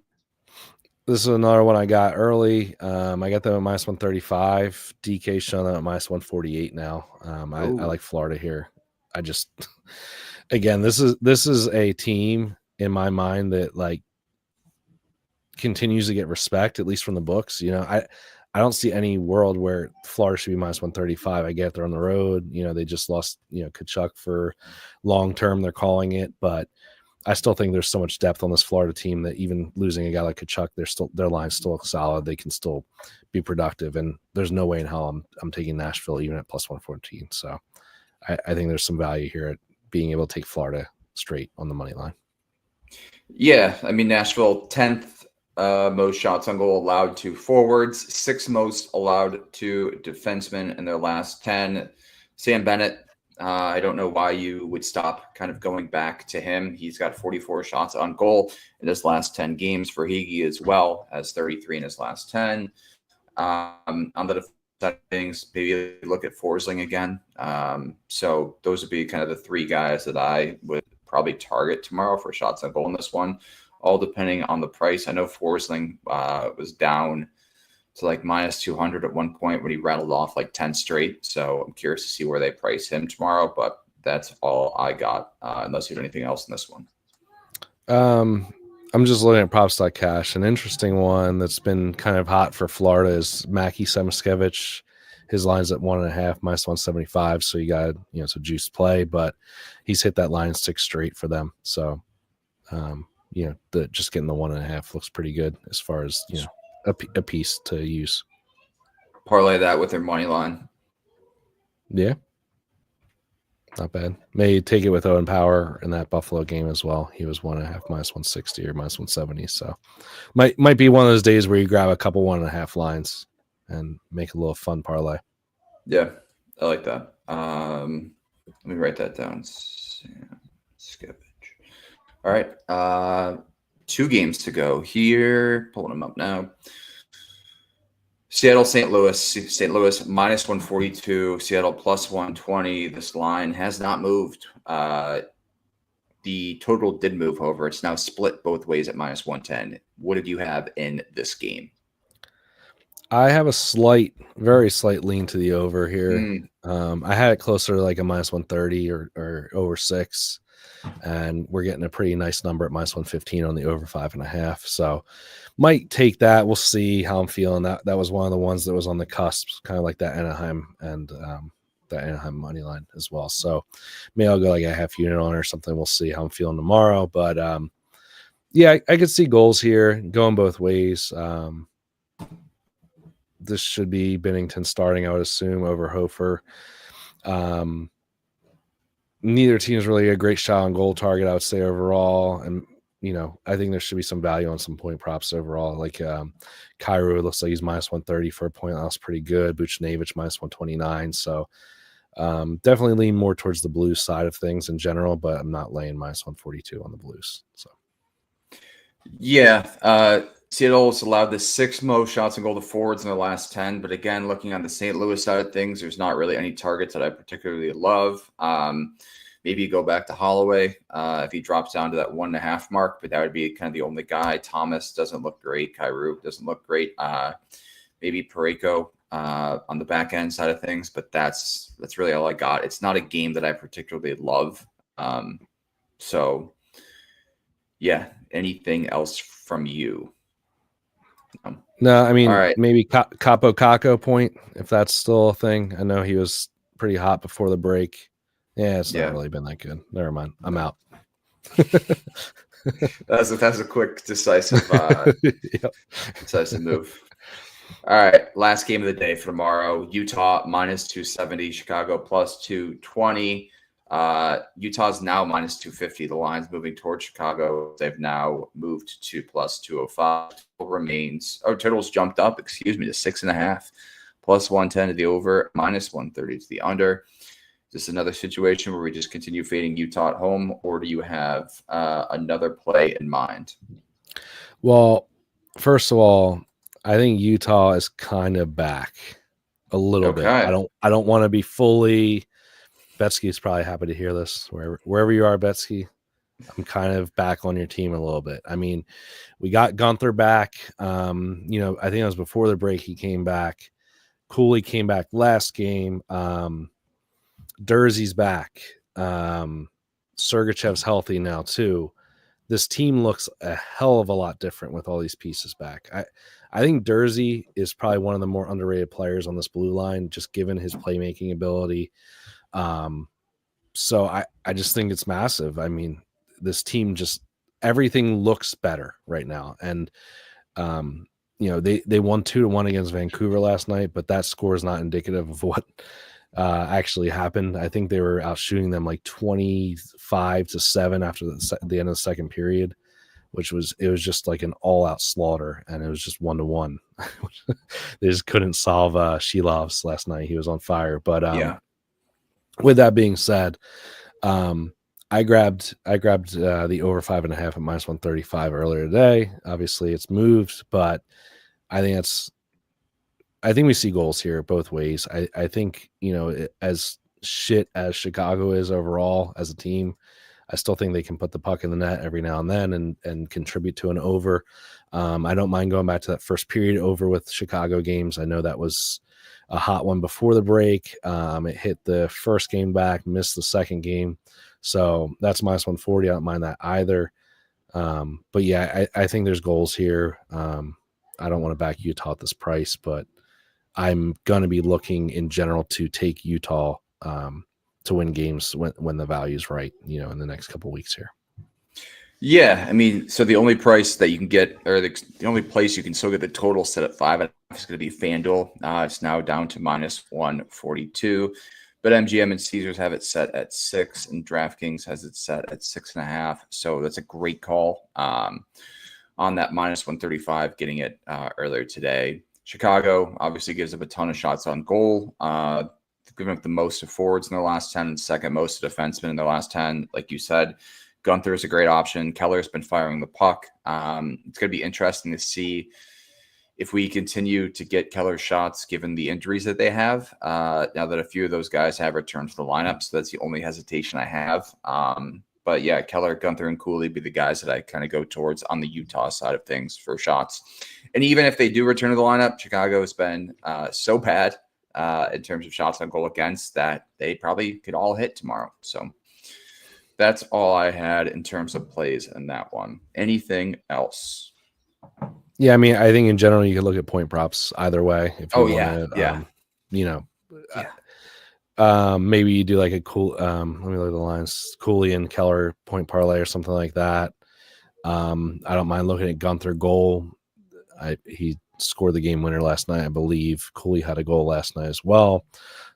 This is another one I got early. I got them at -135. DK showing them at -148 now. I like Florida here. I just again, this is a team in my mind that like continues to get respect, at least from the books. You know, I don't see any world where Florida should be -135. I get they're on the road. You know, they just lost, Kachuk for long term, they're calling it, but I still think there's so much depth on this Florida team that even losing a guy like Kachuk, their line's still solid. They can still be productive, and there's no way in hell I'm taking Nashville even at +114. So I think there's some value here at being able to take Florida straight on the money line. Yeah, I mean Nashville 10th most shots on goal allowed to forwards, 6th most allowed to defensemen in their last 10. Sam Bennett, I don't know why you would stop kind of going back to him. He's got 44 shots on goal in his last 10 games. For Higgy as well, has 33 in his last 10. On the defense side of things, maybe look at Forsling again. So those would be kind of the 3 guys that I would probably target tomorrow for shots on goal in this one, all depending on the price. I know Forsling was down to like -200 at one point when he rattled off like 10 straight. So I'm curious to see where they price him tomorrow, but that's all I got, unless you have anything else in this one. I'm just looking at props.cash. An interesting one that's been kind of hot for Florida is Mackie Samoskevich. His line's at 1.5 -175. So you got, some juice play, but he's hit that line 6 straight for them. So, just getting the 1.5 looks pretty good as far as, a piece to use. Parlay that with their money line. Yeah. Not bad. May take it with Owen Power in that Buffalo game as well. He was 1.5 -160 or -170. So might be one of those days where you grab a couple 1.5 lines and make a little fun parlay. Yeah, I like that. Let me write that down. Skevich. All right. 2 games to go here. Pulling them up now. Seattle, St. Louis. St. Louis -142. Seattle +120. This line has not moved. The total did move over. It's now split both ways at -110. What did you have in this game? I have a very slight lean to the over here. I had it closer to like a -130 or over 6. And we're getting a pretty nice number at -115 on the over 5.5. So might take that. We'll see how I'm feeling. That was one of the ones that was on the cusp, kind of like that Anaheim and that Anaheim money line as well. So maybe I'll go like a half unit on or something. We'll see how I'm feeling tomorrow. But I could see goals here going both ways. This should be Binnington starting, I would assume, over Hofer. Neither team is really a great shot on goal target, I would say, overall. And, I think there should be some value on some point props overall. Like Kyrou, it looks like he's -130 for a point. That was pretty good. Buchnevich -129. So Definitely lean more towards the Blues side of things in general, but I'm not laying -142 on the Blues. So Yeah, Seattle's allowed the 6th most shots on goal to forwards in the last 10. But again, looking on the St. Louis side of things, there's not really any targets that I particularly love. Maybe you go back to Holloway if he drops down to that 1.5 mark, but that would be kind of the only guy. Thomas doesn't look great. Kyrou doesn't look great. Maybe Parayko on the back end side of things, but that's really all I got. It's not a game that I particularly love. So yeah, anything else from you? no, I mean, All right. maybe Capo Caco point, if that's still a thing. I know he was pretty hot before the break. Yeah, it's not really been that good. Never mind. I'm out. That's a quick, decisive, Yep. decisive move. All right, last game of the day for tomorrow. Utah -270, Chicago +220. Utah's now -250. The line's moving towards Chicago. They've now moved to +205. Total's jumped up, to 6.5. +110 to the over, -130 to the under. Is this another situation where we just continue fading Utah at home, or do you have another play in mind? Well, first of all, I think Utah is kind of back a little bit. I don't want to be fully. Betsky's probably happy to hear this. Wherever you are, Betsky, I'm kind of back on your team a little bit. I mean, we got Gunther back. I think it was before the break he came back. Cooley came back last game. Durzy's back. Sergachev's healthy now too. This team looks a hell of a lot different with all these pieces back. I think Durzy is probably one of the more underrated players on this blue line, just given his playmaking ability. So I just think it's massive. I mean, this team everything looks better right now. And, they won 2-1 against Vancouver last night, but that score is not indicative of what actually happened. I think they were out shooting them like 25-7 after the end of the second period, it was just like an all out slaughter, and it was just 1-1. They just couldn't solve Shilov's last night. He was on fire. But with that being said, I grabbed the over 5.5 at -135 earlier today. Obviously it's moved, but I think we see goals here both ways. I think, as shit as Chicago is overall as a team, I still think they can put the puck in the net every now and then and contribute to an over. I don't mind going back to that first period over with Chicago games. I know that was a hot one before the break. It hit the first game back, missed the second game. So that's -140. I don't mind that either. But yeah, I think there's goals here. I don't want to back Utah at this price, but I'm going to be looking in general to take Utah to win games when the value's right, in the next couple of weeks here. Yeah, I mean, so the only price that you can get, or the only place you can still get the total set at 5.5 is going to be FanDuel. It's now down to -142, but MGM and Caesars have it set at 6, and DraftKings has it set at 6.5. So that's a great call on that -135, getting it earlier today. Chicago obviously gives up a ton of shots on goal. Giving up the most to forwards in their last 10 and second most to defensemen in their last 10. Like you said, Gunther is a great option. Keller's been firing the puck. It's going to be interesting to see if we continue to get Keller shots given the injuries that they have. Now that a few of those guys have returned to the lineup, so that's the only hesitation I have. But yeah, Keller, Gunther, and Cooley be the guys that I kind of go towards on the Utah side of things for shots. And even if they do return to the lineup, Chicago has been so bad in terms of shots on goal against that they probably could all hit tomorrow. So that's all I had in terms of plays in that one. Anything else? Yeah, I mean, I think in general you could look at point props either way. If you maybe you do like a cool. Let me look at the lines: Cooley and Keller point parlay or something like that. I don't mind looking at Gunther goal. He scored the game winner last night, I believe. Cooley had a goal last night as well.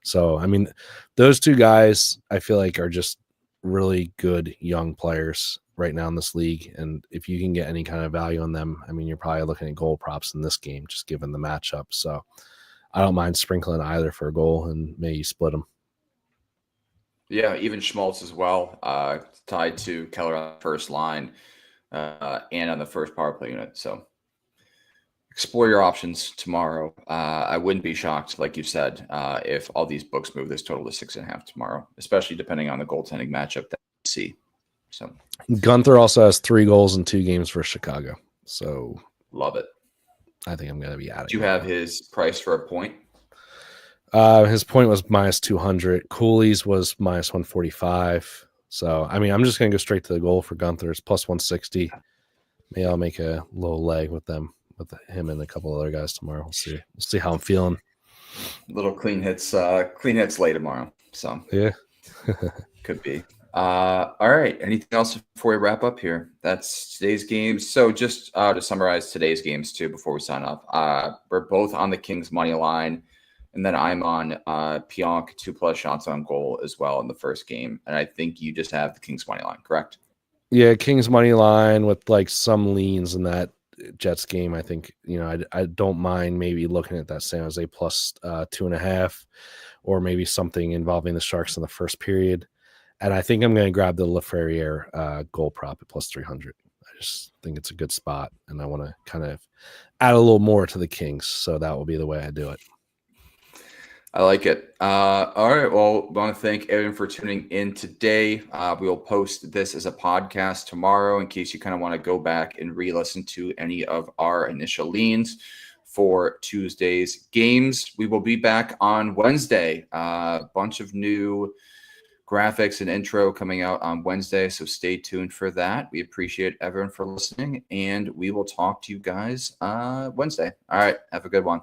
So, I mean, those two guys I feel like are just really good young players right now in this league. And if you can get any kind of value on them, I mean, you're probably looking at goal props in this game, just given the matchup. So I don't mind sprinkling either for a goal and maybe split them. Yeah, even Schmaltz as well, tied to Keller on the first line and on the first power play unit. So explore your options tomorrow. I wouldn't be shocked, like you said, if all these books move this total to 6.5 tomorrow, especially depending on the goaltending matchup that we see. So Gunther also has 3 goals in 2 games for Chicago. So love it. I think I'm going to be out of Do you here. have his price for a point? His point was minus 200. Cooley's was minus 145. So, I mean, I'm just going to go straight to the goal for Gunther. It's plus 160. Maybe I'll make a little leg with them, with him and a couple other guys tomorrow. We'll see. We'll see how I'm feeling. Little clean hits late tomorrow. So Yeah. could be. All right. Anything else before we wrap up here? That's today's games. So just to summarize today's games too, before we sign off, we're both on the Kings money line, and then I'm on Pionk 2+ shots on goal as well in the first game. And I think you just have the Kings money line, correct? Yeah, Kings money line with like some leans in that Jets game. I think, I don't mind maybe looking at that San Jose plus 2.5, or maybe something involving the Sharks in the first period. And I think I'm going to grab the Lafreniere goal prop at plus 300. I just think it's a good spot, and I want to kind of add a little more to the Kings. So that will be the way I do it. I like it. All right. Well, I want to thank everyone for tuning in today. We will post this as a podcast tomorrow in case you kind of want to go back and re-listen to any of our initial leans for Tuesday's games. We will be back on Wednesday. A bunch of new graphics and intro coming out on Wednesday, so stay tuned for that. We appreciate everyone for listening, and we will talk to you guys Wednesday. All right. Have a good one.